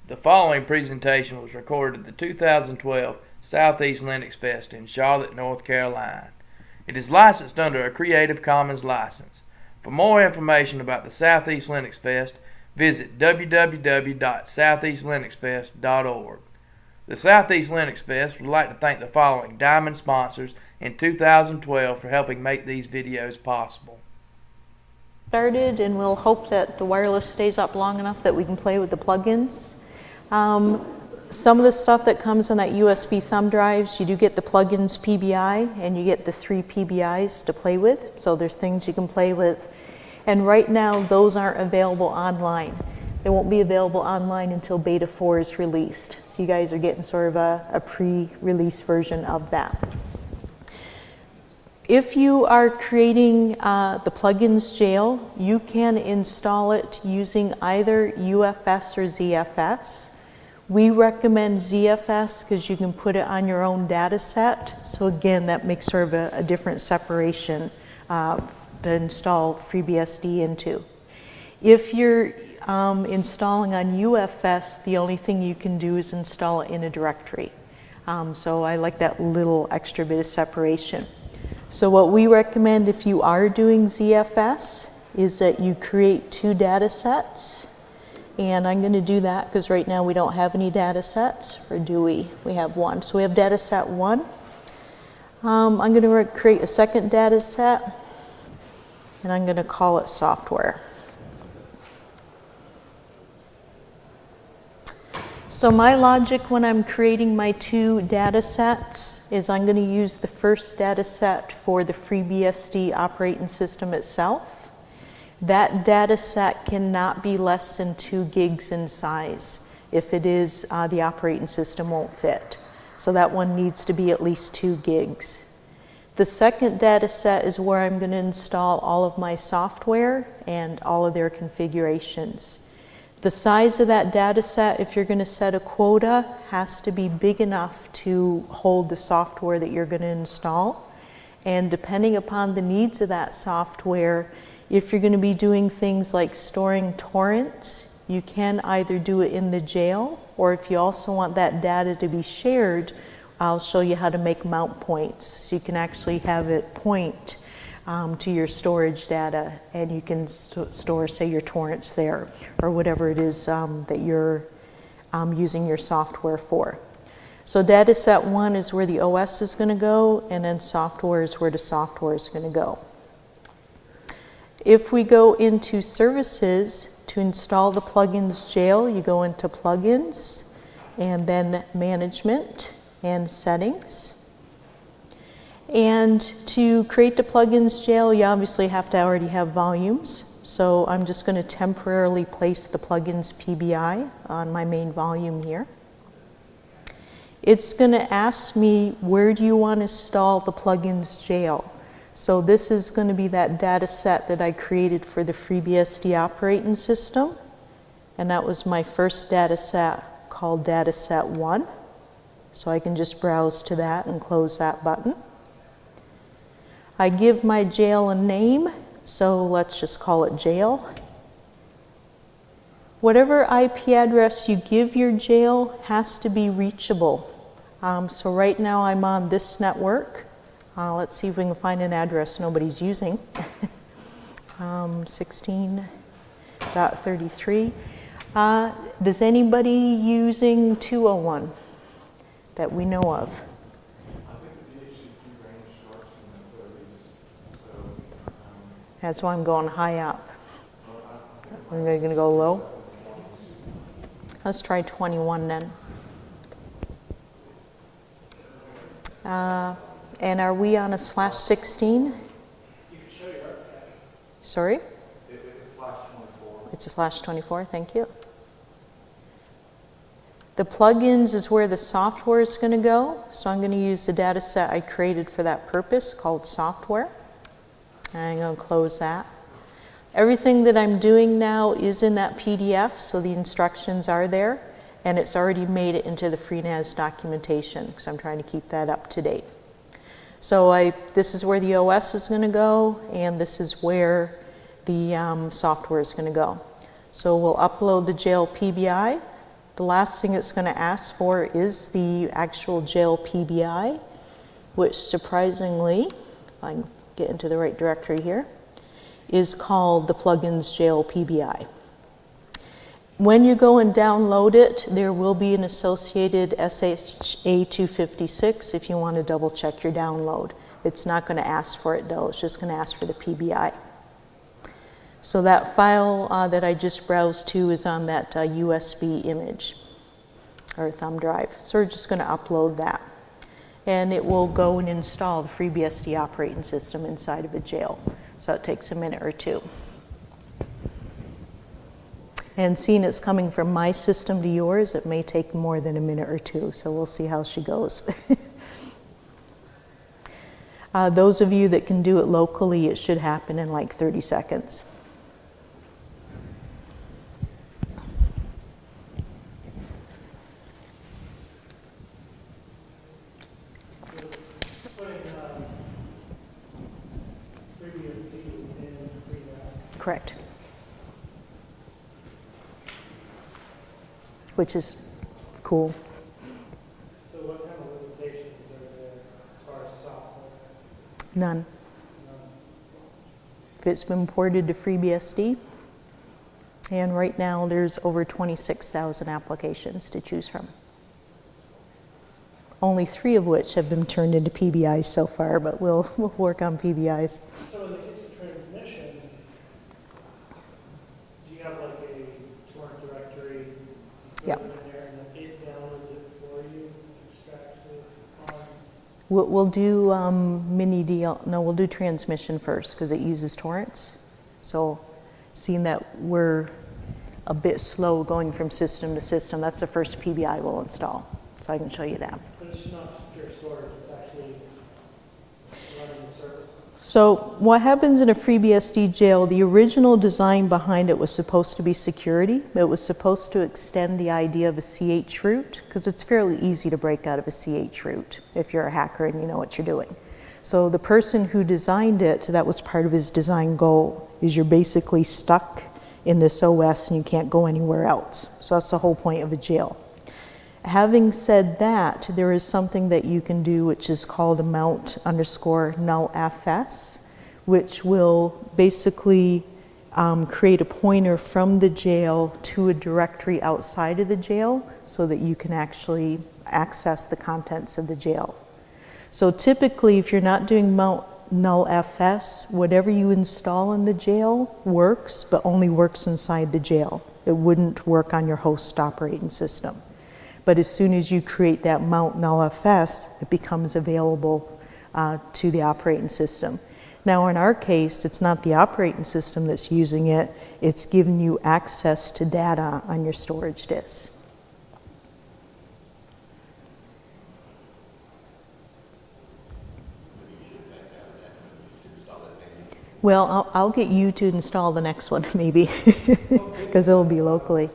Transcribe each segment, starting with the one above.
The following presentation was recorded at the 2012 SouthEast LinuxFest in Charlotte, North Carolina. It is licensed under a Creative Commons license. For more information about the SouthEast LinuxFest, visit www.southeastlinuxfest.org. The SouthEast LinuxFest would like to thank the following diamond sponsors in 2012 for helping make these videos possible. Started, and we'll hope that the wireless stays up long enough that we can play with the plugins. Some of the stuff that comes on that USB thumb drives, you do get the plugins PBI, and you get the 3 PBIs to play with. So there's things you can play with. And right now, those aren't available online. They won't be available online until Beta 4 is released. So you guys are getting sort of a pre-release version of that. If you are creating the plugins jail, you can install it using either UFS or ZFS. We recommend ZFS because you can put it on your own data set. So again, that makes sort of a different separation to install FreeBSD into. If you're installing on UFS, the only thing you can do is install it in a directory. So I like that little extra bit of separation. So what we recommend if you are doing ZFS is that you create 2 data sets. And I'm going to do that because right now we don't have any data sets, or do we? We have 1. So we have data set 1. I'm going to create a second data set, and I'm going to call it software. So my logic when I'm creating my 2 data sets is I'm going to use the first data set for the FreeBSD operating system itself. That data set cannot be less than 2 gigs in size. If it is, the operating system won't fit. So that one needs to be at least 2 gigs. The second data set is where I'm going to install all of my software and all of their configurations. The size of that data set, if you're going to set a quota, has to be big enough to hold the software that you're going to install. And depending upon the needs of that software, if you're going to be doing things like storing torrents, you can either do it in the jail, or if you also want that data to be shared, I'll show you how to make mount points. So you can actually have it point to your storage data, and you can store, say, your torrents there, or whatever it is that you're using your software for. So data set 1 is where the OS is going to go, and then software is where the software is going to go. If we go into services, to install the plugins jail, you go into plugins, and then management and settings. And to create the plugins jail, you obviously have to already have volumes. So I'm just going to temporarily place the plugins PBI on my main volume here. It's going to ask me, where do you want to install the plugins jail? So this is going to be that data set that I created for the FreeBSD operating system. And that was my first data set called data set 1. So I can just browse to that and close that button. I give my jail a name, so let's just call it jail. Whatever IP address you give your jail has to be reachable. So right now I'm on this network. Let's see if we can find an address nobody's using. 16.33. Does anybody using 201 that we know of? That's why I'm going high up. We're going to go low. Let's try 21 then. And are we on a /16? You can show your archive. Sorry? It's a /24. It's a /24, thank you. The plugins is where the software is going to go. So I'm going to use the data set I created for that purpose called software. And I'm going to close that. Everything that I'm doing now is in that PDF, so the instructions are there. And it's already made it into the FreeNAS documentation, because I'm trying to keep that up to date. So this is where the OS is going to go, and this is where the software is going to go. So we'll upload the jail PBI, The last thing it's going to ask for is the actual jail PBI, which surprisingly, if I can get into the right directory here, is called the plugins jail PBI. When you go and download it, there will be an associated SHA-256 if you want to double check your download. It's not going to ask for it though, it's just going to ask for the PBI. So that file that I just browsed to is on that USB image or thumb drive. So we're just going to upload that. And it will go and install the FreeBSD operating system inside of a jail. So it takes a minute or two. And seeing it's coming from my system to yours, it may take more than a minute or two. So we'll see how she goes. Those of you that can do it locally, it should happen in like 30 seconds. Correct. Which is cool. So what kind of limitations are there as far as software? None. If it's been ported to FreeBSD, and right now there's over 26,000 applications to choose from. Only 3 of which have been turned into PBIs so far, but we'll work on PBIs. So in the case of transmission, do you have like a torrent directory? Yeah. In there and then it downloads it for you, extracts it on? We'll do we'll do transmission first because it uses torrents. So seeing that we're a bit slow going from system to system, that's the first PBI we'll install. So I can show you that. But it's not just pure storage, it's actually running the service. So what happens in a FreeBSD jail, the original design behind it was supposed to be security. It was supposed to extend the idea of a CH root, because it's fairly easy to break out of a CH root if you're a hacker and you know what you're doing. So the person who designed it, that was part of his design goal, is you're basically stuck in this OS and you can't go anywhere else. So that's the whole point of a jail. Having said that, there is something that you can do which is called a mount_nullfs, which will basically create a pointer from the jail to a directory outside of the jail so that you can actually access the contents of the jail. So typically, if you're not doing mount nullfs, whatever you install in the jail works, but only works inside the jail. It wouldn't work on your host operating system. But as soon as you create that mount nullfs, it becomes available to the operating system. Now in our case, it's not the operating system that's using it, it's giving you access to data on your storage disk. Well, I'll get you to install the next one maybe, because it'll be locally.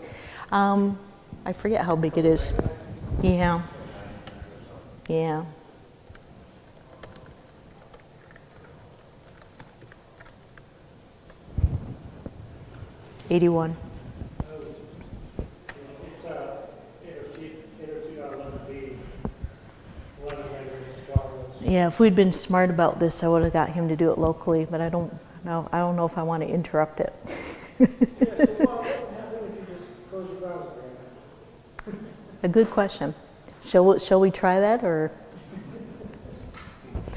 I forget how big it is. Yeah. Yeah. $81. It's 802.11b, 11 megabytes wireless. Yeah, if we'd been smart about this, I would have got him to do it locally, but I don't know if I want to interrupt it. Yeah, so what would happen if you just close your browser? A good question. Shall we try that, or?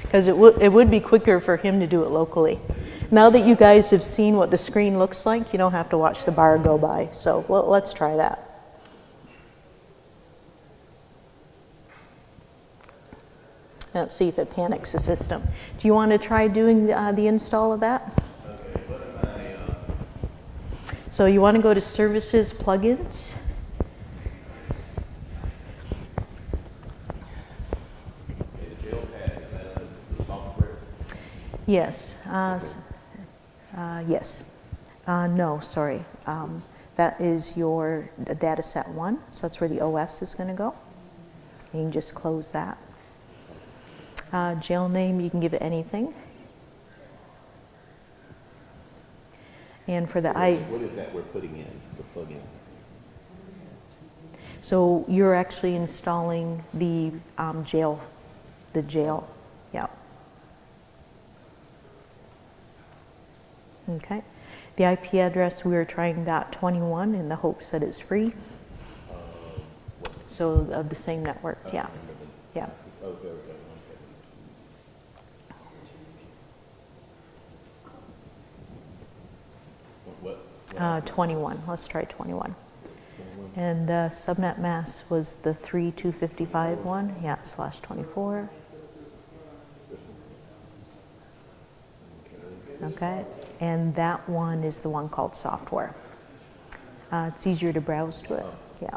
Because it would be quicker for him to do it locally. Now that you guys have seen what the screen looks like, you don't have to watch the bar go by. So let's try that. Let's see if it panics the system. Do you want to try doing the install of that? Okay, what am I? So you want to go to Services, Plugins. Yes. Yes. No, sorry. That is your data set 1, so that's where the OS is going to go. You can just close that. Jail name, you can give it anything. And for the What is that we're putting in, the plugin? So you're actually installing the jail, yeah. Okay. The IP address, we are trying .21 in the hopes that it's free. So of the same network, yeah. Yeah. Okay. What? 21. Let's try 21. And the subnet mask was the 3.255 one. Yeah, /24. Okay. And that one is the one called software. It's easier to browse to it. Yeah.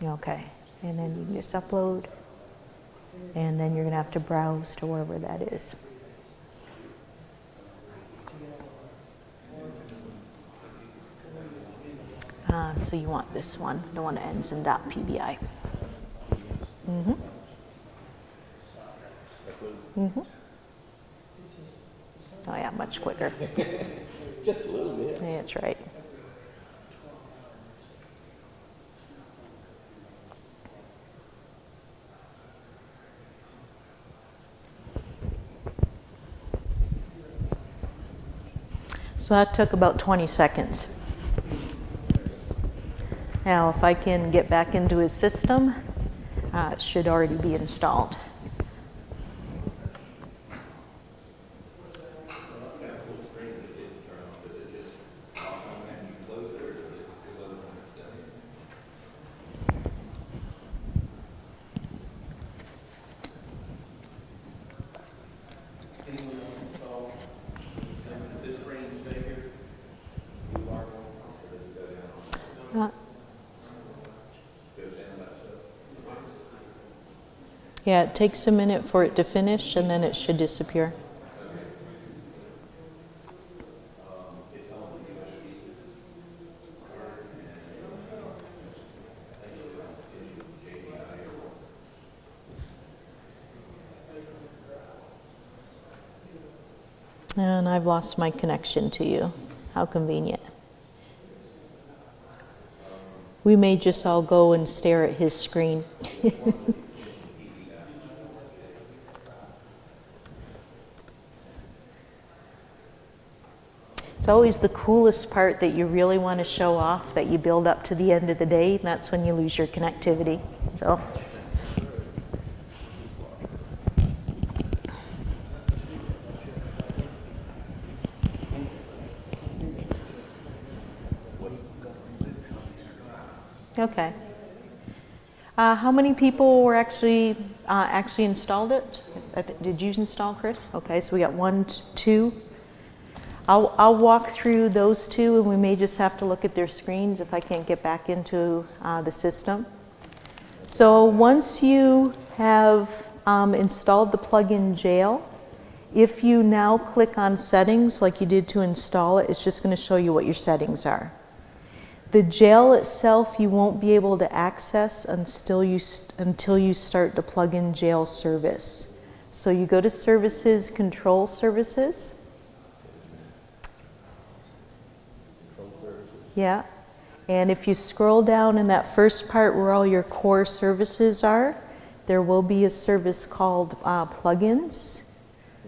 Okay. And then you can just upload. And then you're going to have to browse to wherever that is. So you want this one, the one that ends in .pbi. Mm-hmm. Mm-hmm. Oh yeah, much quicker. Just a little bit. Yeah, that's right. So that took about 20 seconds. Now, if I can get back into his system, it should already be installed. Yeah, it takes a minute for it to finish, and then it should disappear. And I've lost my connection to you. How convenient. We may just all go and stare at his screen. It's always the coolest part that you really want to show off that you build up to the end of the day, and that's when you lose your connectivity. So. Okay. How many people were actually installed it? Did you install, Chris? Okay, so we got 1, 2. I'll walk through those two, and we may just have to look at their screens if I can't get back into the system. So once you have installed the plugin jail, if you now click on settings like you did to install it, it's just going to show you what your settings are. The jail itself you won't be able to access until you start the plugin jail service. So you go to Services, Control Services. Yeah, and if you scroll down in that first part where all your core services are, there will be a service called plugins,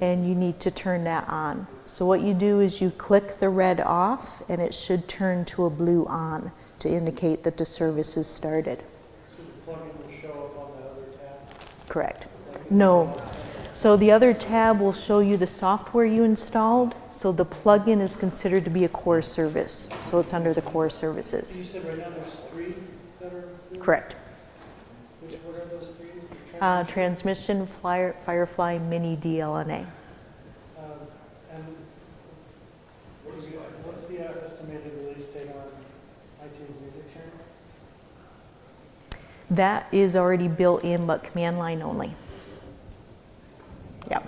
and you need to turn that on. So what you do is you click the red off, and it should turn to a blue on to indicate that the service is started. So the plugin will show up on the other tab? Correct. No. So the other tab will show you the software you installed. So the plugin is considered to be a core service. So it's under the core services. You said right now there's 3 that are included? Correct. What are those 3? Transmission, Firefly, Mini, DLNA. And what's the estimated release date on iTunes Music Sharing? That is already built in, but command line only. Yep.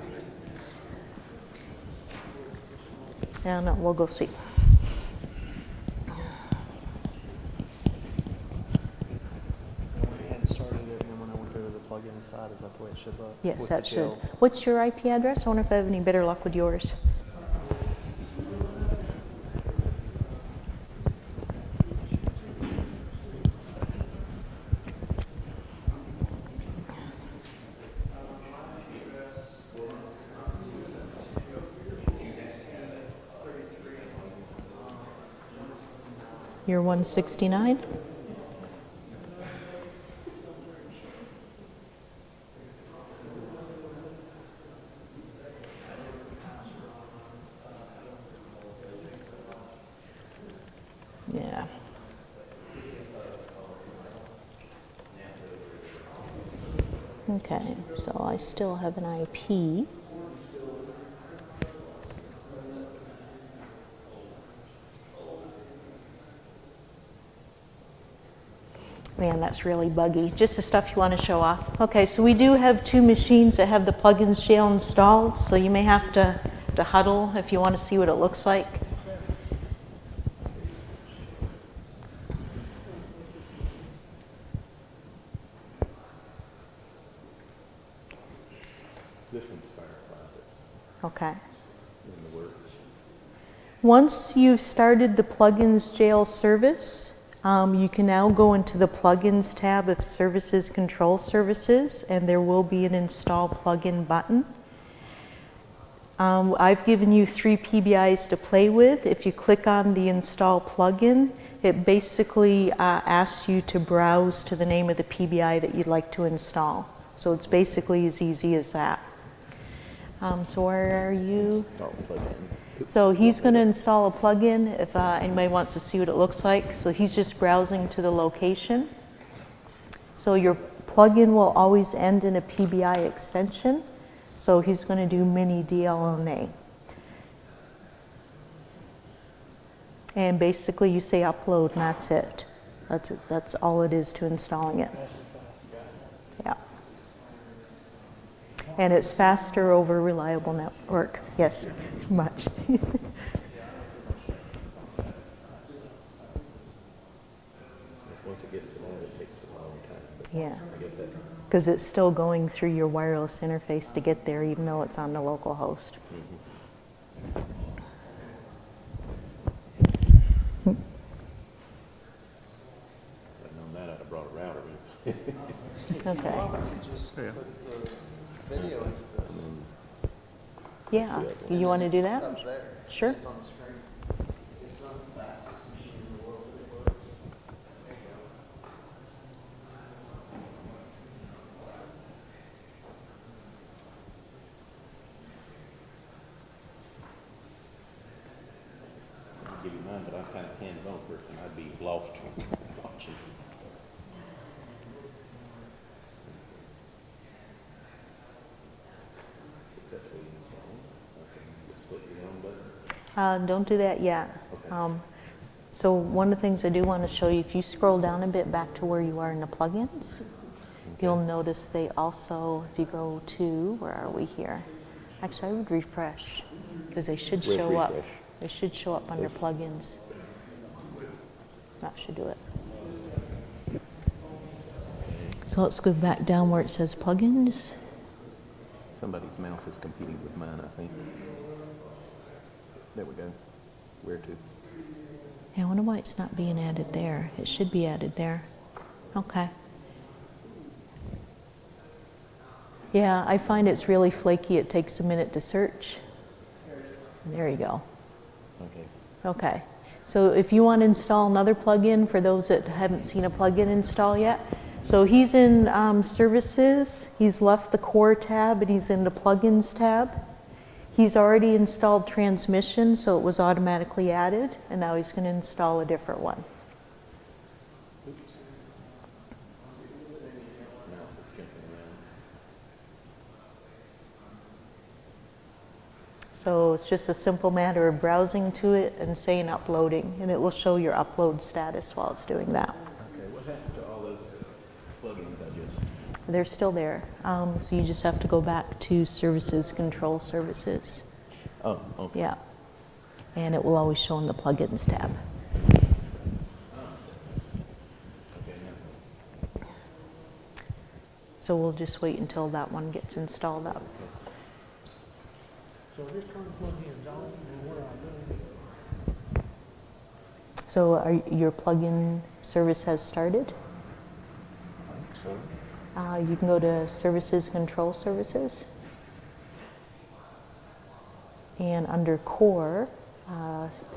Yeah, no, we'll go see. When I had started it, and then when I went to the plugin side, is that the way it should look. Yes, with that the should. jail. What's your IP address? I wonder if I have any better luck with yours. You're 169? Yeah. Okay, so I still have an IP. Man, that's really buggy. Just the stuff you want to show off. Okay, so we do have 2 machines that have the plugins jail installed, so you may have to huddle if you want to see what it looks like. This one's firefighter Okay. in the works. Once you've started the plugins jail service, you can now go into the plugins tab of services control services, and there will be an install plugin button. I've given you 3 PBIs to play with. If you click on the install plugin, it basically asks you to browse to the name of the PBI that you'd like to install. So it's basically as easy as that. So where are you? Start plug-in. So he's going to install a plugin if anybody wants to see what it looks like. So he's just browsing to the location. So your plugin will always end in a PBI extension. So he's going to do mini DLNA. And basically you say upload and that's it. That's all it is to installing it. Yeah. And it's faster over reliable network. Yes, much. Once it gets going, it takes a long time. But Yeah, I get that. because it's still going through your wireless interface to get there, even though it's on the local host. I've known that, I'd have brought a router in. Okay. Video into this. Yeah, you want to do that? Up there. Sure. It's on the screen. I'll give you mine, but I'm kind of hands-on person. I'd be lost watching. Successfully installed. Okay, just click the on button. Don't do that yet. Okay. So one of the things I do want to show you, if you scroll down a bit back to where you are in the plugins, you'll notice they also, if you go to, where are we here? Actually, I would refresh, because they should Where's show up. refresh? They should show up under This? plugins. That should do it. So let's go back down where it says plugins. Somebody's mouse is competing with mine, I think. There we go. Where to? Yeah, I wonder why it's not being added there. It should be added there. Okay. Yeah, I find it's really flaky. It takes a minute to search. There you go. Okay. Okay. So if you want to install another plugin, for those that haven't seen a plugin install yet, so he's in Services, he's left the Core tab, and he's in the Plugins tab. He's already installed Transmission, so it was automatically added, and now he's going to install a different one. Mouse is jumping around. So it's just a simple matter of browsing to it and saying uploading, and it will show your upload status while it's doing that. Okay, what happened to all those plugins I just? They're still there. So you just have to go back to Services, Control Services. Oh, okay. Yeah. And it will always show in the Plugins tab. Okay, now. So we'll just wait until that one gets installed up. So this current plug-in is on, and what I do? So your plugin service has started? I think so. You can go to Services, Control Services. And under Core,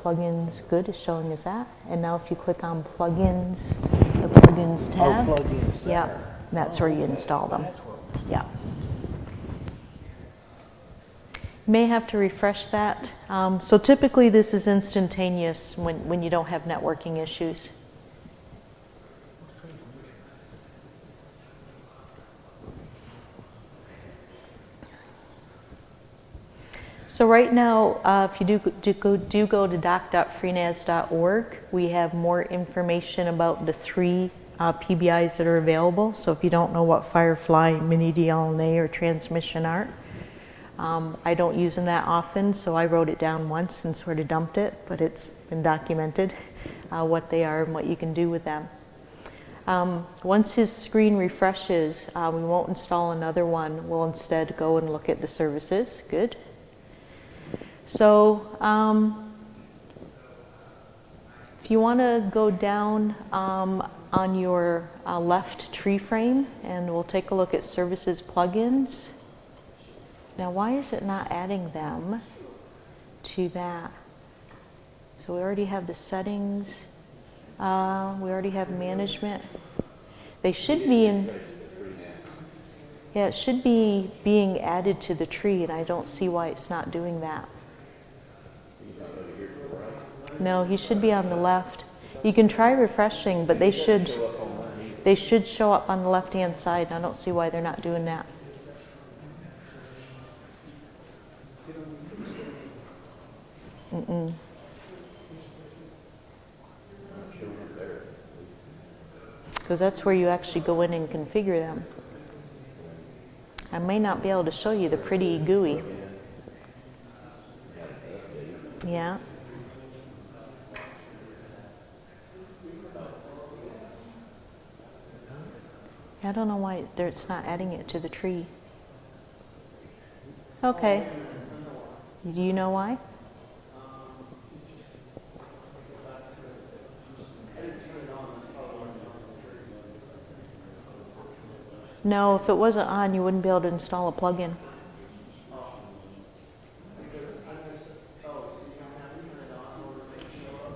Plugins Good is showing us that. And now if you click on Plugins, the Plugins tab. Oh, plugins there. Yeah, that's where you install them. That's where it was. Yeah. May have to refresh that. So typically this is instantaneous when you don't have networking issues. So right now, if you do go to doc.freenas.org, we have more information about the 3 PBIs that are available. So if you don't know what Firefly, Mini DLNA, or Transmission are, I don't use them that often, so I wrote it down once and sort of dumped it, but it's been documented what they are and what you can do with them. Once his screen refreshes, we won't install another one. We'll instead go and look at the services. Good. So if you want to go down on your left tree frame, and we'll take a look at services plugins. Now, why is it not adding them to that? So we already have the settings. We already have management. They should be in. Yeah, it should be being added to the tree, and I don't see why it's not doing that. No, he should be on the left. You can try refreshing, but they should show up on the left-hand side. I don't see why they're not doing that. Because that's where you actually go in and configure them. I may not be able to show you the pretty GUI. Yeah. I don't know why it's not adding it to the tree. Okay. Do you know why? No, if it wasn't on, you wouldn't be able to install a plugin.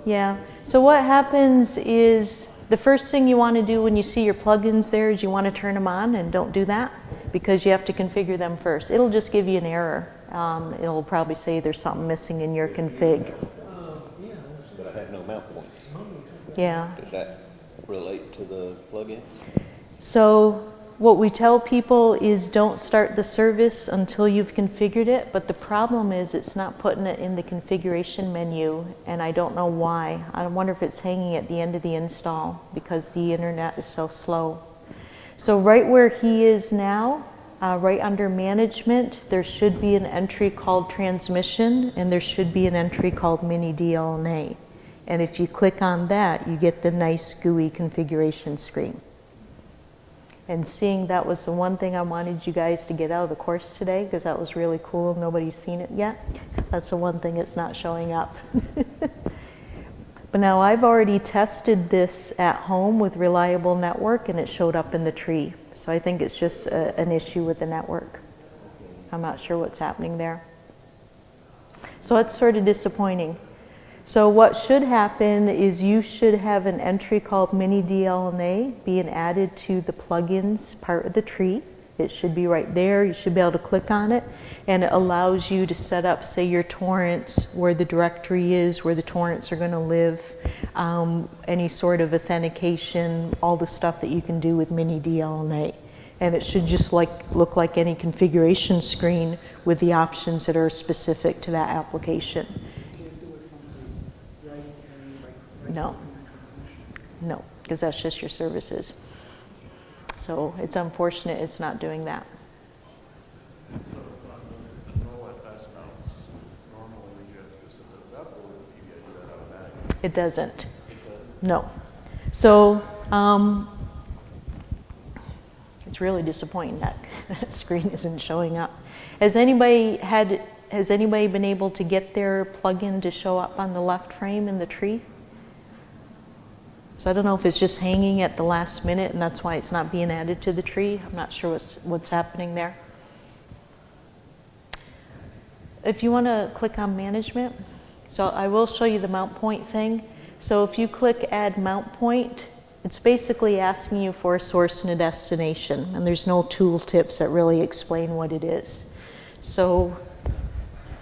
Yeah, so what happens is the first thing you want to do when you see your plugins there is you want to turn them on, and don't do that because you have to configure them first. It'll just give you an error. It'll probably say there's something missing in your config. But I have no mount points. Yeah. Does that relate to the plugin? So what we tell people is don't start the service until you've configured it, but the problem is it's not putting it in the configuration menu, and I don't know why. I wonder if it's hanging at the end of the install because the internet is so slow. So right where he is now, right under management, there should be an entry called transmission, and there should be an entry called mini DLNA. And if you click on that, you get the nice GUI configuration screen. And seeing that was the one thing I wanted you guys to get out of the course today, because that was really cool. Nobody's seen it yet. That's the one thing it's not showing up. But now I've already tested this at home with Reliable Network, and it showed up in the tree. So I think it's just an issue with the network. I'm not sure what's happening there. So it's sort of disappointing. So what should happen is you should have an entry called mini DLNA being added to the plugins part of the tree. It should be right there. You should be able to click on it, and it allows you to set up, say, your torrents, where the directory is, where the torrents are going to live, any sort of authentication, all the stuff that you can do with mini DLNA. And it should just look like any configuration screen with the options that are specific to that application. No, because that's just your services. So it's unfortunate it's not doing that. So on the normal FS mounts, normally you have to set those up, or do you do that automatically? It doesn't. It's really disappointing that that screen isn't showing up. Has anybody been able to get their plugin to show up on the left frame in the tree? So I don't know if it's just hanging at the last minute and that's why it's not being added to the tree. I'm not sure what's happening there. If you want to click on management, so I will show you the mount point thing. So if you click add mount point, it's basically asking you for a source and a destination, and there's no tooltips that really explain what it is. So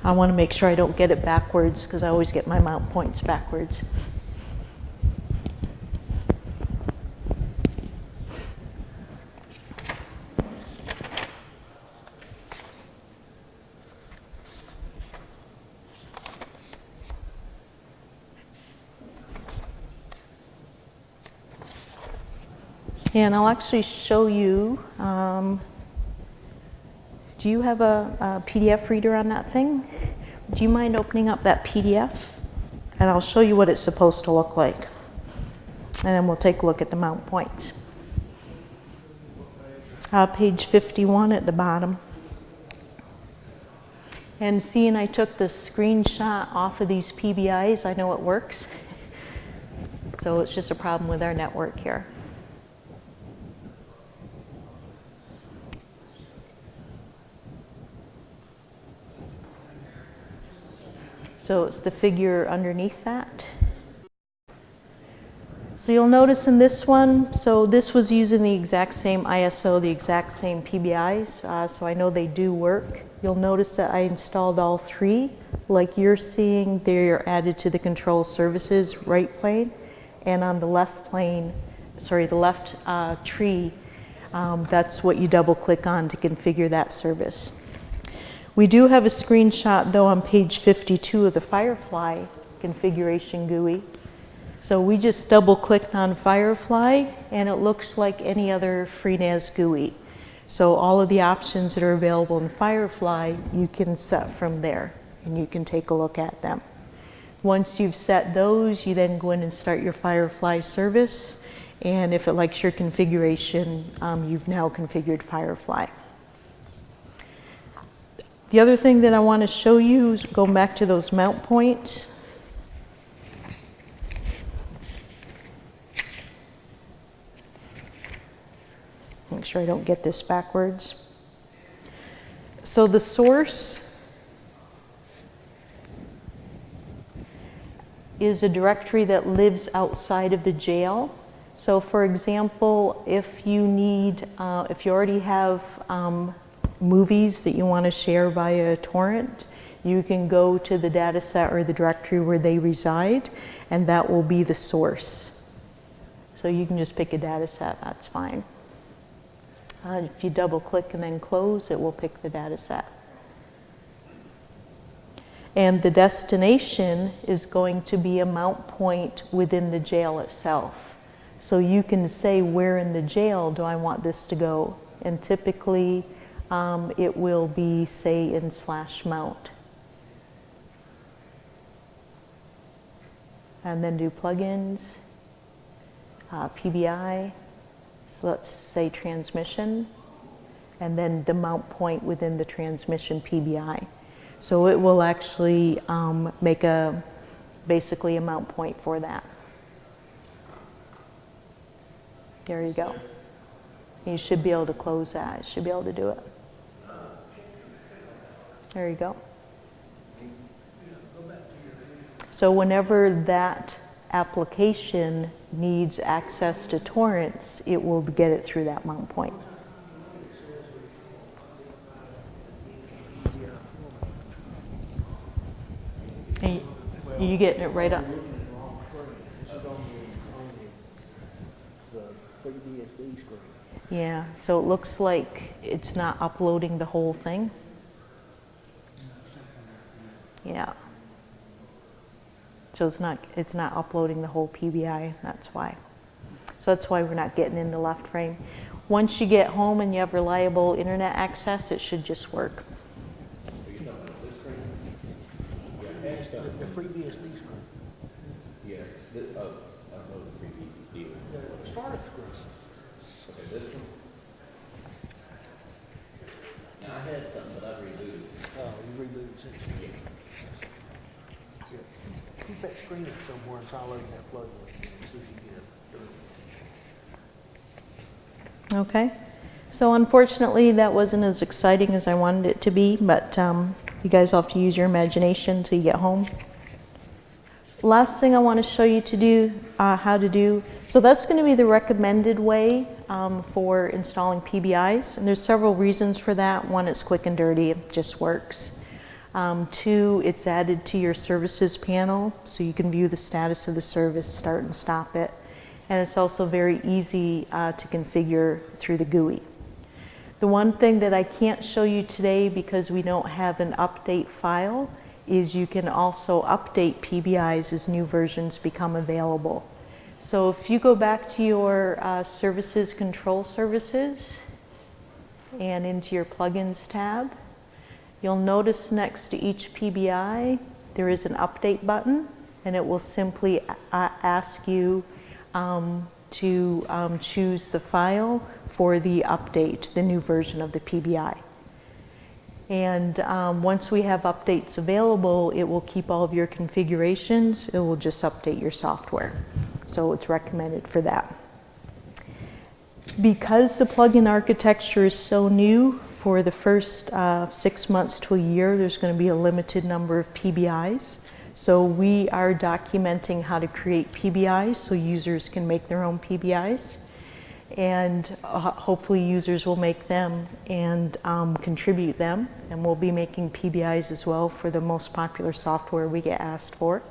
I want to make sure I don't get it backwards because I always get my mount points backwards. And I'll actually show you, do you have a PDF reader on that thing? Do you mind opening up that PDF? And I'll show you what it's supposed to look like. And then we'll take a look at the mount points. Page 51 at the bottom. And seeing I took the screenshot off of these PBIs, I know it works. So it's just a problem with our network here. So it's the figure underneath that. So you'll notice in this one, so this was using the exact same ISO, the exact same PBIs, so I know they do work. You'll notice that I installed all three. Like you're seeing, they're added to the control services right plane, and on the left plane, sorry, the left tree, that's what you double click on to configure that service. We do have a screenshot though on page 52 of the Firefly configuration GUI. So we just double clicked on Firefly and it looks like any other FreeNAS GUI. So all of the options that are available in Firefly you can set from there and you can take a look at them. Once you've set those, you then go in and start your Firefly service, and if it likes your configuration, you've now configured Firefly. The other thing that I want to show you is going back to those mount points. Make sure I don't get this backwards. So the source is a directory that lives outside of the jail. So for example, if you need, if you already have movies that you want to share via torrent, you can go to the data set or the directory where they reside, and that will be the source. So you can just pick a data set, that's fine. If you double click and then close, it will pick the data set. And the destination is going to be a mount point within the jail itself. So you can say where in the jail do I want this to go, and typically it will be, say, in /mount. And then do plugins, PBI, so let's say transmission, and then the mount point within the transmission PBI. So it will actually make basically a mount point for that. There you go. You should be able to close that. It should be able to do it. There you go. So whenever that application needs access to torrents, it will get it through that mount point. And you getting it right up? Yeah, so it looks like it's not uploading the whole thing. Yeah. So it's not uploading the whole PBI, that's why. So that's why we're not getting in the left frame. Once you get home and you have reliable internet access, it should just work. The FreeBSD screen. Yeah, I don't know the 3D deal. The startup screen. Okay, this one? had something, but I've rebooted. Oh, you rebooted since you did. Here, keep that screen up somewhere and try loading that plug in and see if you get it. Okay. So unfortunately, that wasn't as exciting as I wanted it to be, but you guys will have to use your imagination until you get home. Last thing I want to show you to do, how to do, so that's going to be the recommended way for installing PBIs, and there's several reasons for that. One, it's quick and dirty, it just works. Two, it's added to your services panel, so you can view the status of the service, start and stop it. And it's also very easy to configure through the GUI. The one thing that I can't show you today because we don't have an update file is you can also update PBIs as new versions become available. So if you go back to your services, control services, and into your plugins tab, you'll notice next to each PBI there is an update button, and it will simply ask you to choose the file for the update, the new version of the PBI. And once we have updates available, it will keep all of your configurations. It will just update your software. So it's recommended for that. Because the plugin architecture is so new, for the first 6 months to a year, there's going to be a limited number of PBIs. So we are documenting how to create PBIs so users can make their own PBIs. And hopefully users will make them and contribute them. And we'll be making PBIs as well for the most popular software we get asked for.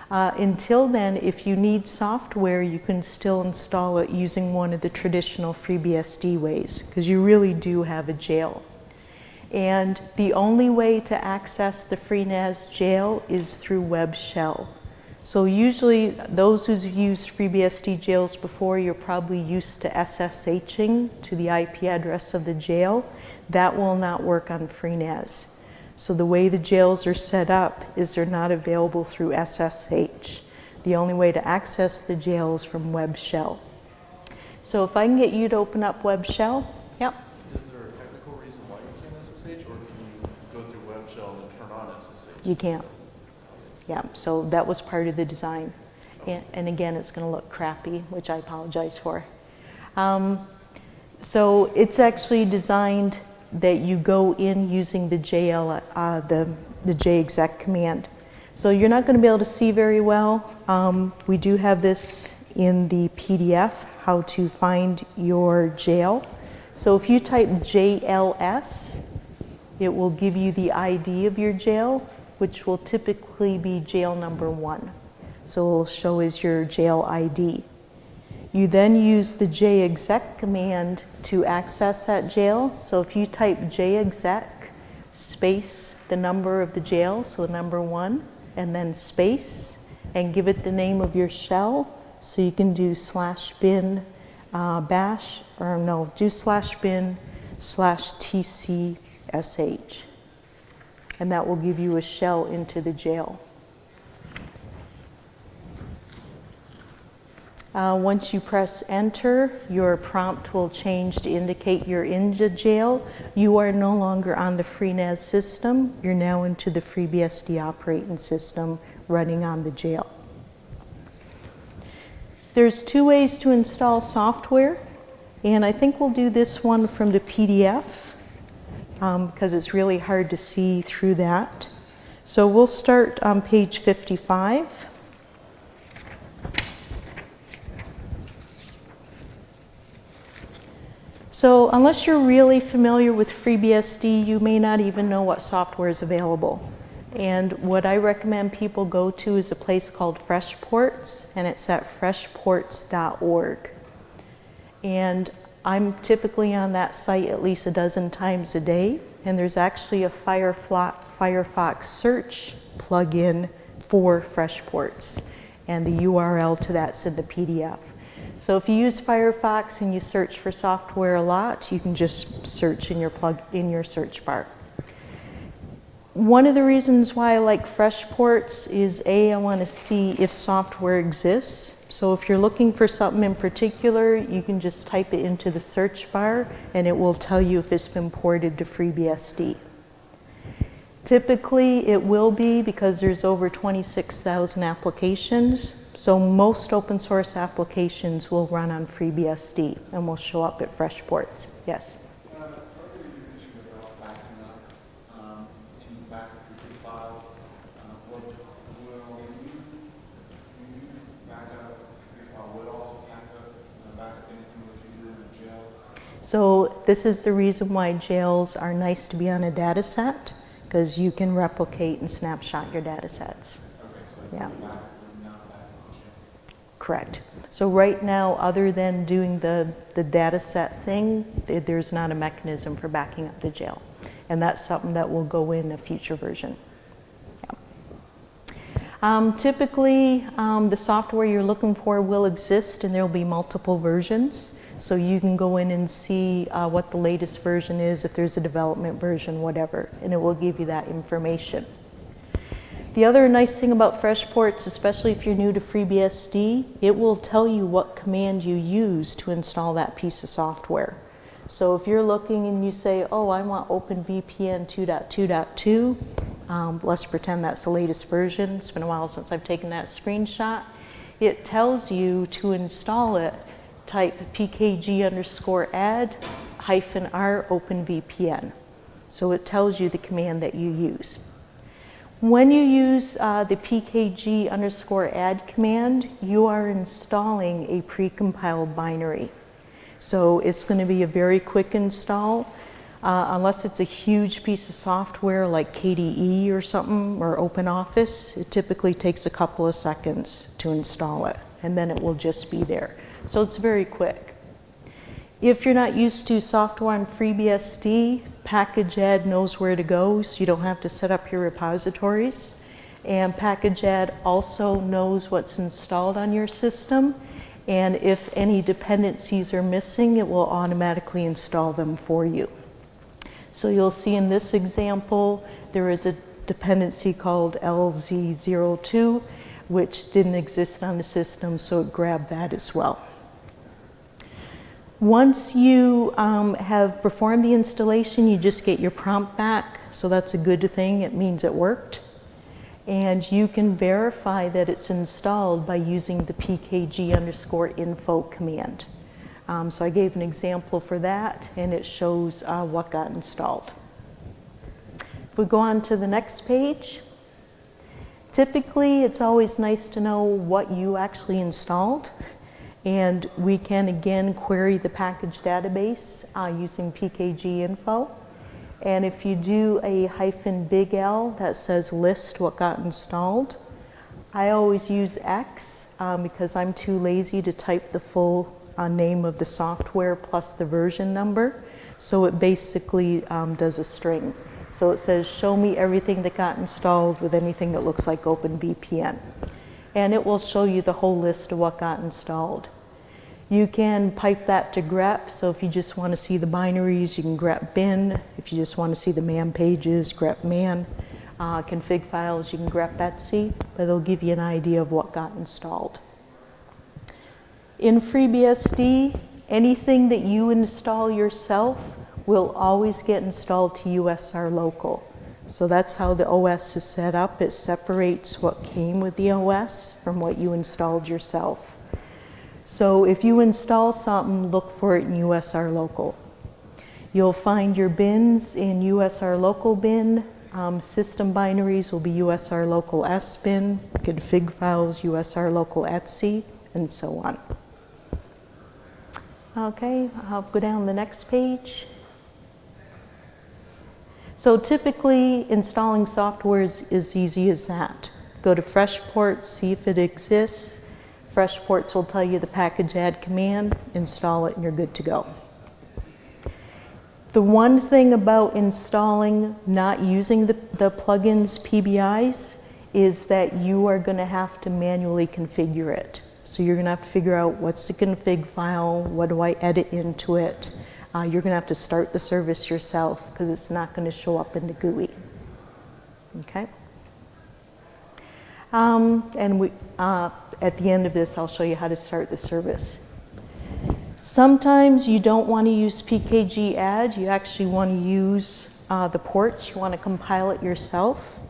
Until then, if you need software, you can still install it using one of the traditional FreeBSD ways, because you really do have a jail. And the only way to access the FreeNAS jail is through web shell. So usually those who've used FreeBSD jails before, you're probably used to SSHing to the IP address of the jail. That will not work on FreeNAS. So the way the jails are set up is they're not available through SSH. The only way to access the jail is from web shell. So if I can get you to open up web shell, yep. Is there a technical reason why you can't SSH, or can you go through web shell and turn on SSH? You can't. Yeah, so that was part of the design. And again, it's going to look crappy, which I apologize for. So it's actually designed that you go in using the JL, the JExec command. So you're not going to be able to see very well. We do have this in the PDF, how to find your jail. So if you type JLS, it will give you the ID of your jail, which will typically be jail number 1. So it will show as your jail ID. You then use the JExec command to access that jail. So if you type JExec space the number of the jail, so the number 1, and then space, and give it the name of your shell, so you can do /bin bash, or no, do /bin /tcsh. And that will give you a shell into the jail. Once you press enter, your prompt will change to indicate you're in the jail. You are no longer on the FreeNAS system. You're now into the FreeBSD operating system running on the jail. There's 2 ways to install software, and I think we'll do this one from the PDF because it's really hard to see through that. So we'll start on page 55. So unless you're really familiar with FreeBSD, you may not even know what software is available. And what I recommend people go to is a place called Freshports, and it's at freshports.org. And I'm typically on that site at least a dozen times a day, and there's actually a Firefox search plugin for Freshports, and the URL to that's in the PDF. So if you use Firefox and you search for software a lot, you can just search in your search bar. One of the reasons why I like fresh ports is I want to see if software exists. So if you're looking for something in particular, you can just type it into the search bar and it will tell you if it's been ported to FreeBSD. Typically it will be, because there's over 26,000 applications. So most open source applications will run on FreeBSD and will show up at fresh ports. Yes? So this is the reason why jails are nice to be on a data set, because you can replicate and snapshot your data sets. Yeah. Correct. So right now, other than doing the data set thing, there's not a mechanism for backing up the jail. And that's something that will go in a future version. Yeah. Typically, the software you're looking for will exist and there'll be multiple versions. So you can go in and see what the latest version is, if there's a development version, whatever, and it will give you that information. The other nice thing about fresh ports, especially if you're new to FreeBSD, it will tell you what command you use to install that piece of software. So if you're looking and you say, oh, I want OpenVPN 2.2.2, let's pretend that's the latest version. It's been a while since I've taken that screenshot. It tells you to install it, type pkg_add-r OpenVPN. So it tells you the command that you use. When you use the pkg_add command, you are installing a precompiled binary. So it's going to be a very quick install. Unless it's a huge piece of software like KDE or something, or OpenOffice, it typically takes a couple of seconds to install it, and then it will just be there. So it's very quick. If you're not used to software on FreeBSD, package-add knows where to go, so you don't have to set up your repositories. And package-add also knows what's installed on your system, and if any dependencies are missing, it will automatically install them for you. So you'll see in this example, there is a dependency called LZ02, which didn't exist on the system, so it grabbed that as well. Once you have performed the installation, you just get your prompt back, so that's a good thing. It means it worked. And you can verify that it's installed by using the pkg_info command. So I gave an example for that, and it shows what got installed. If we go on to the next page, typically it's always nice to know what you actually installed. And we can again query the package database using pkg_info. And if you do a -big L that says list what got installed, I always use X because I'm too lazy to type the full name of the software plus the version number. So it basically does a string. So it says show me everything that got installed with anything that looks like OpenVPN. And it will show you the whole list of what got installed. You can pipe that to grep, so if you just want to see the binaries, you can grep bin. If you just want to see the man pages, grep man. Config files, you can grep etc, but it'll give you an idea of what got installed. In FreeBSD, anything that you install yourself will always get installed to USR local. So that's how the OS is set up. It separates what came with the OS from what you installed yourself. So if you install something, look for it in USR local. You'll find your bins in USR local bin. System binaries will be USR local S bin, config files USR local etc, and so on. Okay, I'll go down the next page. So typically installing software is as easy as that. Go to FreshPorts, see if it exists. FreshPorts will tell you the package add command, install it, and you're good to go. The one thing about installing, not using the plugins PBIs, is that you are going to have to manually configure it. So you're going to have to figure out what's the config file, what do I edit into it. You're going to have to start the service yourself because it's not going to show up in the GUI. Okay. At the end of this, I'll show you how to start the service. Sometimes you don't want to use PKG add. You actually want to use the ports. You want to compile it yourself.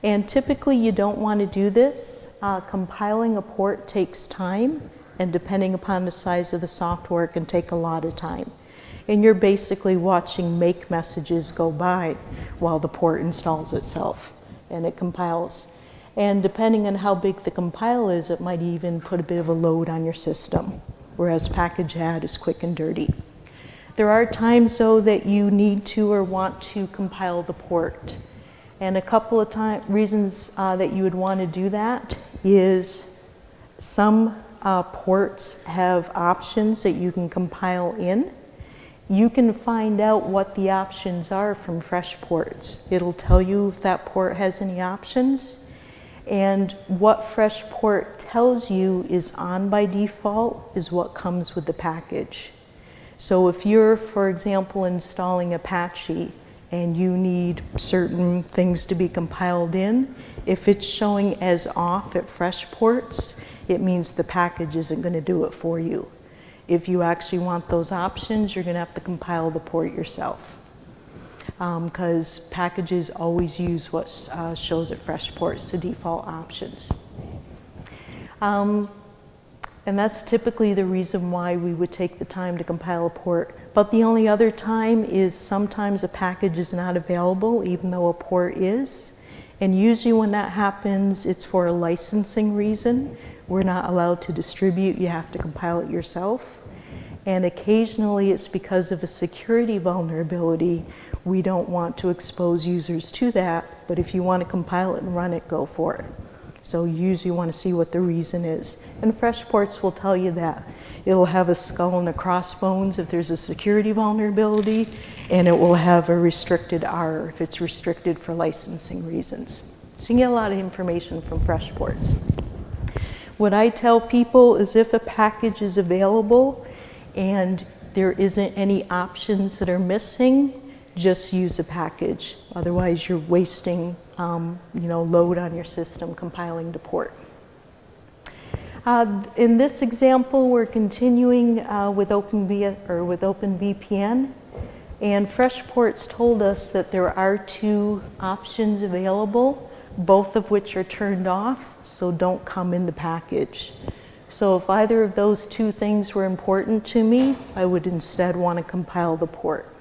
And typically you don't want to do this. Compiling a port takes time, and depending upon the size of the software, it can take a lot of time. And you're basically watching make messages go by while the port installs itself and it compiles. And depending on how big the compile is, it might even put a bit of a load on your system, whereas package add is quick and dirty. There are times, though, that you need to or want to compile the port. And a couple of reasons that you would want to do that is some ports have options that you can compile in. You can find out what the options are from fresh ports. It'll tell you if that port has any options. And what fresh port tells you is on by default is what comes with the package. So if you're, for example, installing Apache and you need certain things to be compiled in, if it's showing as off at fresh ports, it means the package isn't going to do it for you. If you actually want those options, you're going to have to compile the port yourself. Because packages always use what shows at fresh ports, the default options. And that's typically the reason why we would take the time to compile a port. But the only other time is sometimes a package is not available, even though a port is. And usually when that happens, it's for a licensing reason. We're not allowed to distribute, you have to compile it yourself. And occasionally it's because of a security vulnerability. We don't want to expose users to that, but if you want to compile it and run it, go for it. So you usually want to see what the reason is. And fresh ports will tell you that. It'll have a skull and a crossbones if there's a security vulnerability, and it will have a restricted R if it's restricted for licensing reasons. So you can get a lot of information from fresh ports. What I tell people is if a package is available and there isn't any options that are missing, just use a package. Otherwise, you're wasting load on your system compiling the port. In this example, we're continuing with OpenVPN, and fresh ports told us that there are 2 options available, both of which are turned off, so don't come in the package. So if either of those 2 things were important to me, I would instead want to compile the port.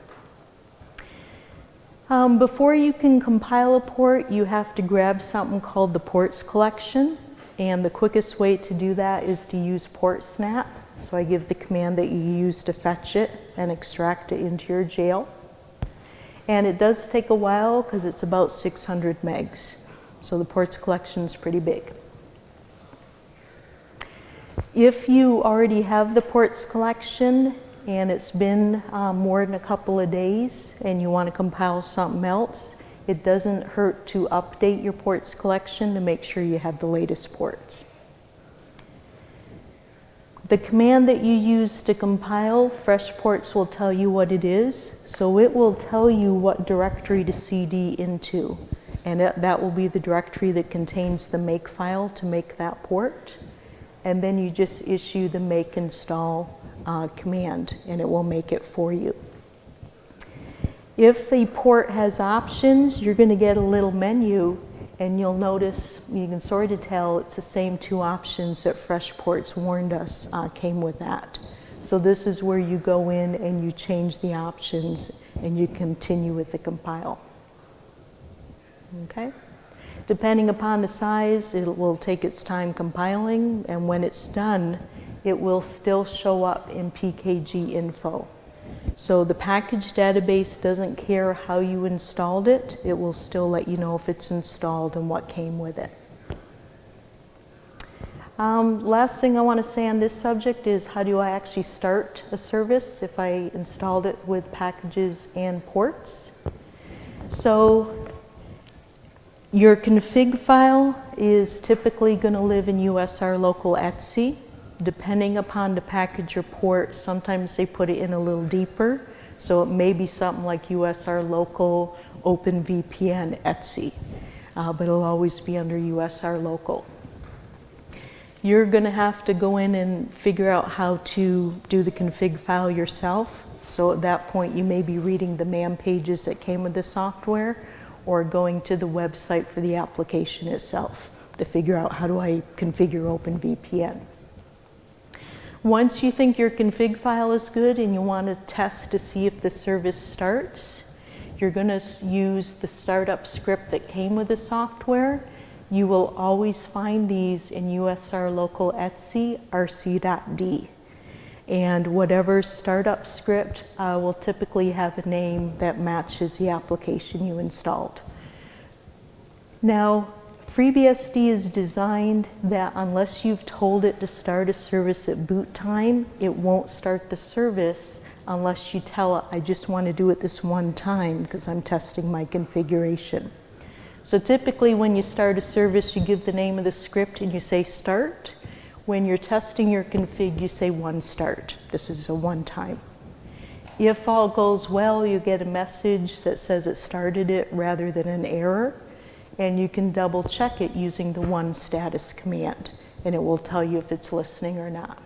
Before you can compile a port, you have to grab something called the ports collection, and the quickest way to do that is to use port snap. So I give the command that you use to fetch it and extract it into your jail. And it does take a while because it's about 600 megs. So the ports collection is pretty big. If you already have the ports collection and it's been more than a couple of days and you want to compile something else, it doesn't hurt to update your ports collection to make sure you have the latest ports. The command that you use to compile, fresh ports will tell you what it is. So it will tell you what directory to CD into. And that will be the directory that contains the make file to make that port. And then you just issue the make install command, and it will make it for you. If the port has options, you're going to get a little menu, and you'll notice, you can sort of tell it's the same 2 options that fresh ports warned us came with that. So this is where you go in and you change the options and you continue with the compile. Okay? Depending upon the size, it will take its time compiling, and when it's done, it will still show up in PKG info. So the package database doesn't care how you installed it. It will still let you know if it's installed and what came with it. Last thing I want to say on this subject is how do I actually start a service if I installed it with packages and ports. So your config file is typically going to live in USR local etc. Depending upon the package or port, sometimes they put it in a little deeper. So it may be something like USR local OpenVPN etc. but it'll always be under USR local. You're going to have to go in and figure out how to do the config file yourself. So at that point, you may be reading the man pages that came with the software, or going to the website for the application itself to figure out how do I configure OpenVPN. Once you think your config file is good and you want to test to see if the service starts, you're going to use the startup script that came with the software. You will always find these in USR local etc rc.d. And whatever startup script will typically have a name that matches the application you installed. Now, FreeBSD is designed that unless you've told it to start a service at boot time, it won't start the service unless you tell it, I just want to do it this one time because I'm testing my configuration. So typically when you start a service, you give the name of the script and you say start. When you're testing your config, you say one start. This is a one time. If all goes well, you get a message that says it started it rather than an error. And you can double check it using the one status command, and it will tell you if it's listening or not.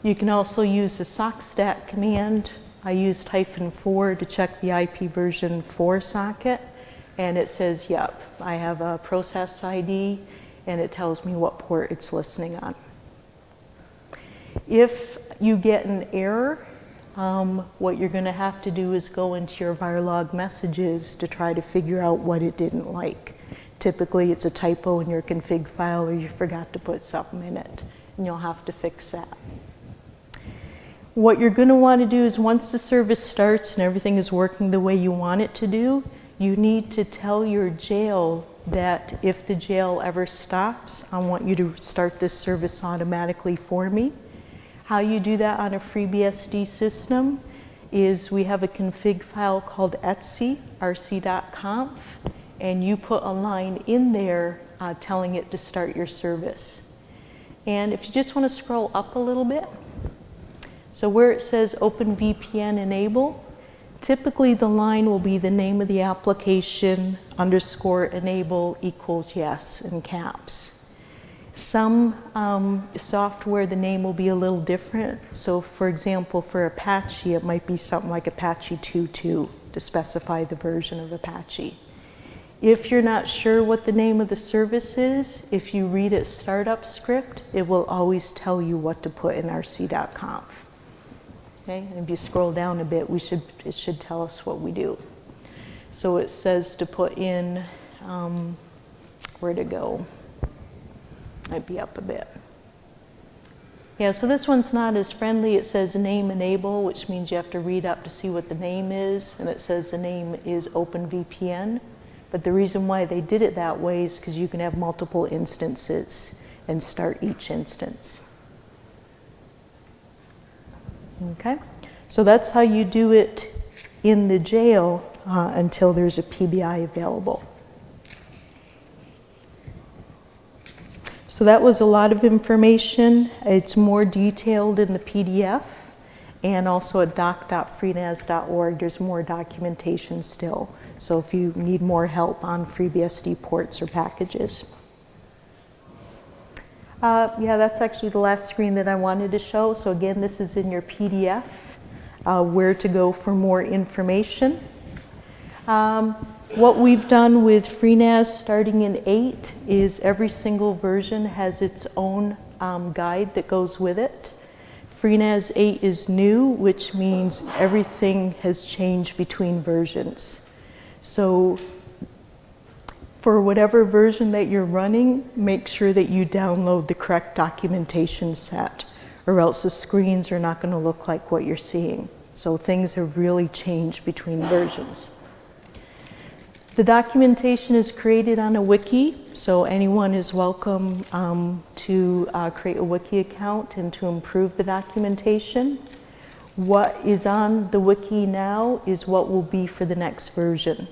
You can also use the sockstat command. I used -4 to check the IP version 4 socket, and it says, yep, I have a process ID, and it tells me what port it's listening on. If you get an error, what you're going to have to do is go into your Verilog messages to try to figure out what it didn't like. Typically, it's a typo in your config file or you forgot to put something in it, and you'll have to fix that. What you're going to want to do is once the service starts and everything is working the way you want it to do, you need to tell your jail that if the jail ever stops, I want you to start this service automatically for me. How you do that on a FreeBSD system is we have a config file called etc rc.conf, and you put a line in there telling it to start your service. And if you just want to scroll up a little bit, so where it says OpenVPN enable, typically the line will be the name of the application _enable equals yes in caps. Some software, the name will be a little different. So for example, for Apache, it might be something like Apache 2.2 to specify the version of Apache. If you're not sure what the name of the service is, if you read its startup script, it will always tell you what to put in rc.conf. Okay, and if you scroll down a bit, it should tell us what we do. So it says to put in, where to go? Might be up a bit. Yeah, so this one's not as friendly. It says name enable, which means you have to read up to see what the name is, and it says the name is OpenVPN. But the reason why they did it that way is because you can have multiple instances and start each instance. Okay, so that's how you do it in the jail until there's a PBI available. So that was a lot of information. It's more detailed in the PDF, and also at doc.freenas.org there's more documentation still. So if you need more help on FreeBSD ports or packages. Yeah, that's actually the last screen that I wanted to show. So again, this is in your PDF, where to go for more information. What we've done with FreeNAS starting in 8 is every single version has its own guide that goes with it. FreeNAS 8 is new, which means everything has changed between versions. So for whatever version that you're running, make sure that you download the correct documentation set, or else the screens are not going to look like what you're seeing. So things have really changed between versions. The documentation is created on a wiki, so anyone is welcome to create a wiki account and to improve the documentation. What is on the wiki now is what will be for the next version.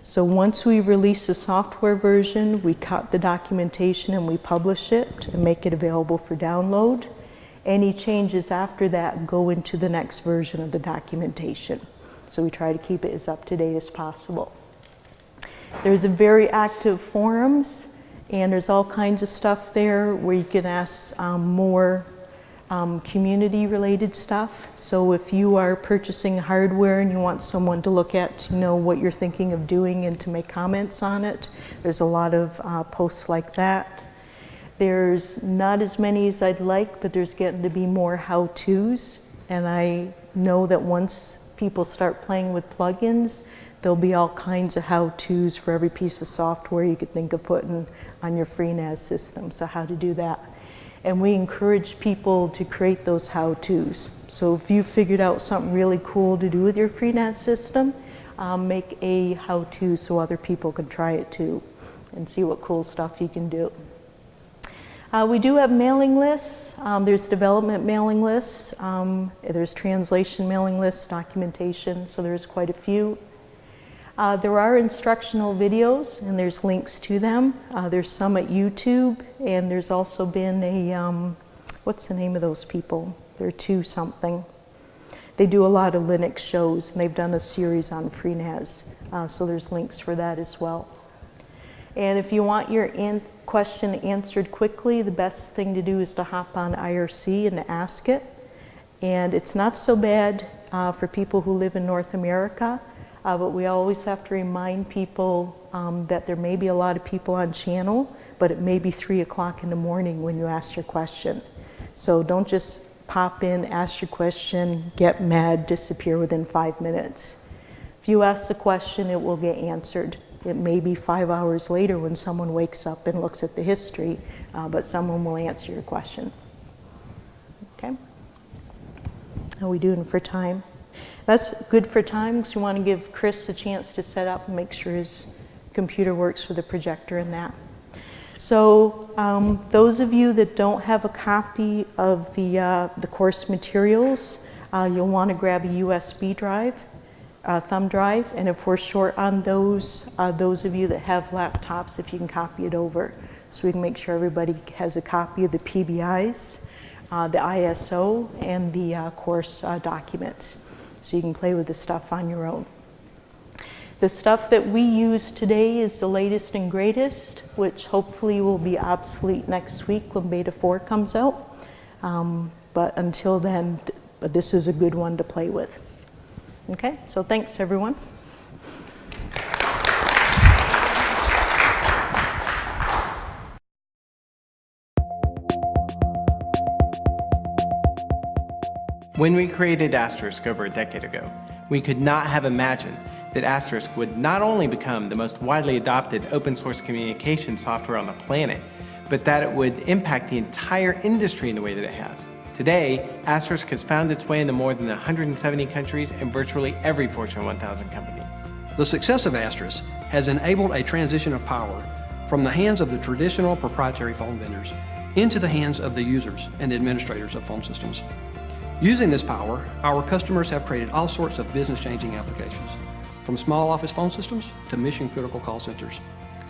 So once we release the software version, we cut the documentation and we publish it and make it available for download. Any changes after that go into the next version of the documentation. So we try to keep it as up to date as possible. There's a very active forums, and there's all kinds of stuff there where you can ask more community-related stuff. So if you are purchasing hardware and you want someone to look at to know what you're thinking of doing and to make comments on it, there's a lot of posts like that. There's not as many as I'd like, but there's getting to be more how-tos. And I know that once people start playing with plugins, there'll be all kinds of how-tos for every piece of software you could think of putting on your FreeNAS system, so how to do that. And we encourage people to create those how-tos. So if you figured out something really cool to do with your FreeNAS system, make a how-to so other people can try it too and see what cool stuff you can do. We do have mailing lists. There's development mailing lists. There's translation mailing lists, documentation, so there's quite a few. There are instructional videos, and there's links to them. There's some at YouTube, and there's also been a, what's the name of those people? They're two something. They do a lot of Linux shows, and they've done a series on FreeNAS, so there's links for that as well. And if you want your question answered quickly, the best thing to do is to hop on IRC and ask it. And it's not so bad for people who live in North America. But we always have to remind people that there may be a lot of people on channel, but it may be 3 o'clock in the morning when you ask your question. So don't just pop in, ask your question, get mad, disappear within 5 minutes. If you ask the question, it will get answered. It may be 5 hours later when someone wakes up and looks at the history, but someone will answer your question. Okay? How are we doing for time? That's good for time because we want to give Chris a chance to set up and make sure his computer works for the projector and that. So those of you that don't have a copy of the course materials, you'll want to grab a USB drive, thumb drive, and if we're short on those of you that have laptops, if you can copy it over so we can make sure everybody has a copy of the PBIs, the ISO, and the course documents. So you can play with the stuff on your own. The stuff that we use today is the latest and greatest, which hopefully will be obsolete next week when Beta 4 comes out. But until then, this is a good one to play with. Okay, so thanks everyone. When we created Asterisk over a decade ago, we could not have imagined that Asterisk would not only become the most widely adopted open source communication software on the planet, but that it would impact the entire industry in the way that it has. Today, Asterisk has found its way into more than 170 countries and virtually every Fortune 1000 company. The success of Asterisk has enabled a transition of power from the hands of the traditional proprietary phone vendors into the hands of the users and administrators of phone systems. Using this power, our customers have created all sorts of business-changing applications, from small office phone systems to mission-critical call centers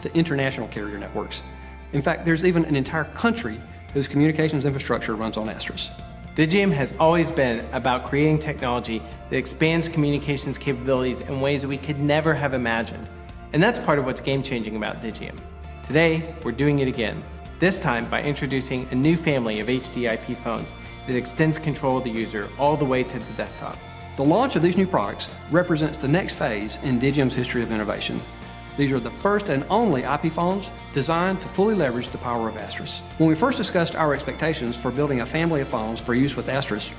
to international carrier networks. In fact, there's even an entire country whose communications infrastructure runs on Asterisk. Digium has always been about creating technology that expands communications capabilities in ways that we could never have imagined. And that's part of what's game-changing about Digium. Today, we're doing it again, this time by introducing a new family of HD IP phones that extends control of the user all the way to the desktop. The launch of these new products represents the next phase in Digium's history of innovation. These are the first and only IP phones designed to fully leverage the power of Asterisk. When we first discussed our expectations for building a family of phones for use with Asterisk,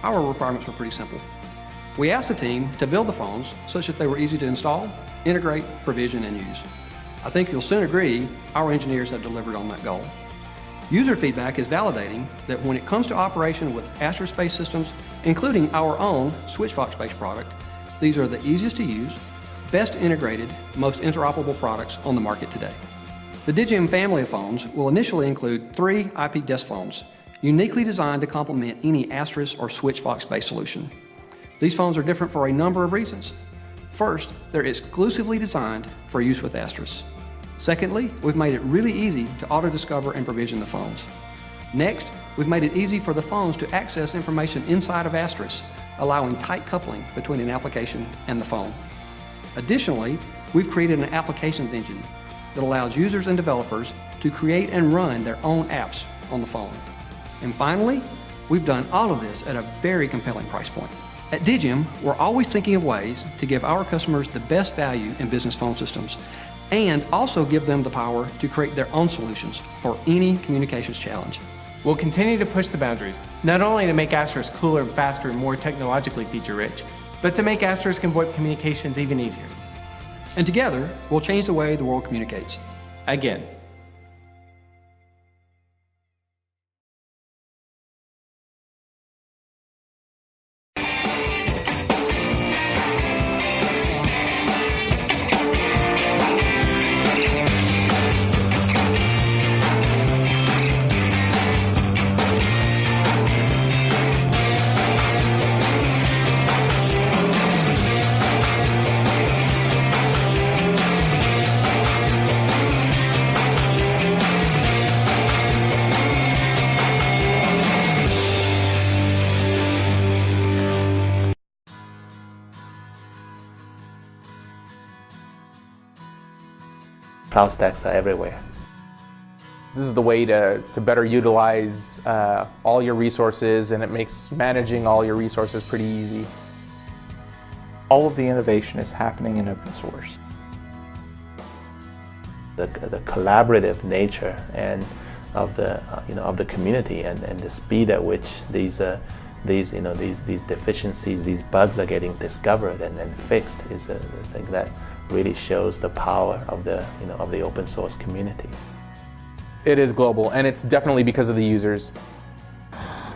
our requirements were pretty simple. We asked the team to build the phones such that they were easy to install, integrate, provision, and use. I think you'll soon agree our engineers have delivered on that goal. User feedback is validating that when it comes to operation with Asterisk-based systems, including our own SwitchVox-based product, these are the easiest to use, best integrated, most interoperable products on the market today. The Digium family of phones will initially include 3 IP desk phones, uniquely designed to complement any Asterisk or SwitchVox-based solution. These phones are different for a number of reasons. First, they're exclusively designed for use with Asterisk. Secondly, we've made it really easy to auto-discover and provision the phones. Next, we've made it easy for the phones to access information inside of Asterisk, allowing tight coupling between an application and the phone. Additionally, we've created an applications engine that allows users and developers to create and run their own apps on the phone. And finally, we've done all of this at a very compelling price point. At Digium, we're always thinking of ways to give our customers the best value in business phone systems and also give them the power to create their own solutions for any communications challenge. We'll continue to push the boundaries, not only to make Asterisk cooler, faster, and more technologically feature-rich, but to make Asterisk and VoIP communications even easier. And together, we'll change the way the world communicates. Again. Cloud stacks are everywhere. This is the way to better utilize all your resources, and it makes managing all your resources pretty easy. All of the innovation is happening in open source. The collaborative nature and of the community and the speed at which these deficiencies, these bugs are getting discovered and fixed is a thing that really shows the power of the open source community. It is global, and it's definitely because of the users.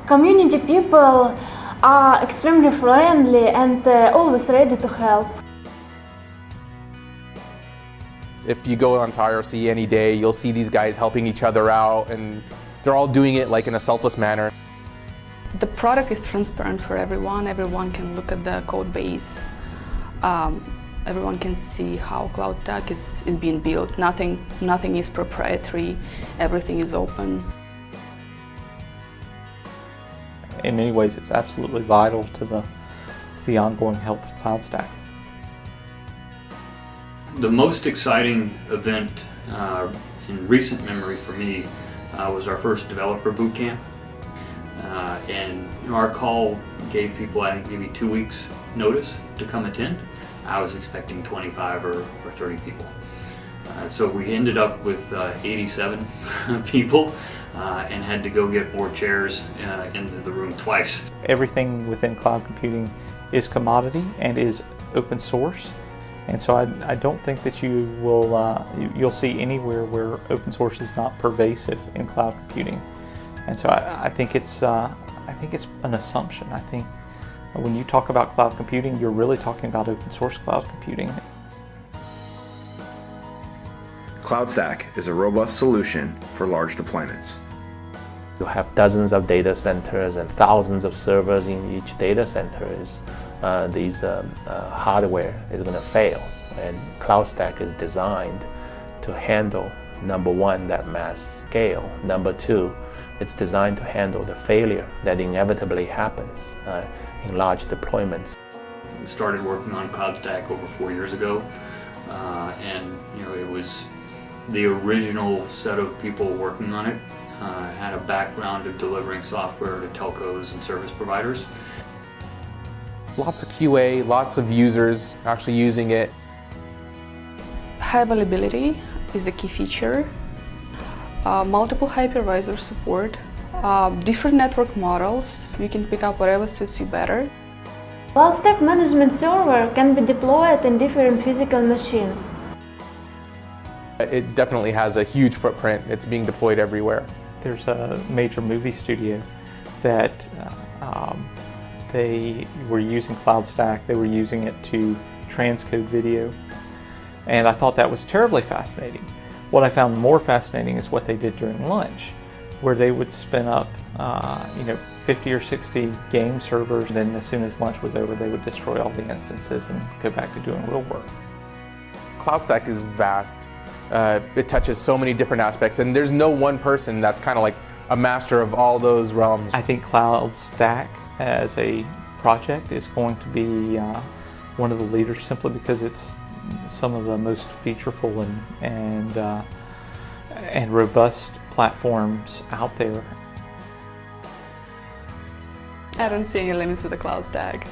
Community people are extremely friendly and always ready to help. If you go onto IRC any day, you'll see these guys helping each other out, and they're all doing it like in a selfless manner. The product is transparent for everyone. Everyone can look at the code base. Everyone can see how CloudStack is being built. Nothing is proprietary. Everything is open. In many ways, it's absolutely vital to the ongoing health of CloudStack. The most exciting event in recent memory for me was our first developer boot camp. And our call gave people, I think, maybe 2 weeks notice to come attend. I was expecting 25 or 30 people. So we ended up with 87 people and had to go get more chairs into the room twice. Everything within cloud computing is commodity and is open source. And so I don't think that you'll see anywhere where open source is not pervasive in cloud computing. And so I think it's an assumption. I think when you talk about cloud computing, you're really talking about open source cloud computing. CloudStack is a robust solution for large deployments. You'll have dozens of data centers and thousands of servers in each data center. Hardware is going to fail, and CloudStack is designed to handle, number one, that mass scale. Number two, it's designed to handle the failure that inevitably happens in large deployments. We started working on CloudStack over 4 years ago, and it was the original set of people working on it. Had a background of delivering software to telcos and service providers. Lots of QA, lots of users actually using it. High availability is the key feature. Multiple hypervisor support, different network models. You can pick up whatever suits you better. CloudStack management server can be deployed in different physical machines. It definitely has a huge footprint. It's being deployed everywhere. There's a major movie studio that they were using CloudStack. They were using it to transcode video, and I thought that was terribly fascinating. What I found more fascinating is what they did during lunch, where they would spin up 50 or 60 game servers. Then as soon as lunch was over, they would destroy all the instances and go back to doing real work. CloudStack is vast. It touches so many different aspects, and there's no one person that's kind of like a master of all those realms. I think CloudStack as a project is going to be one of the leaders simply because it's some of the most featureful and robust platforms out there. I don't see any limits to the cloud stack.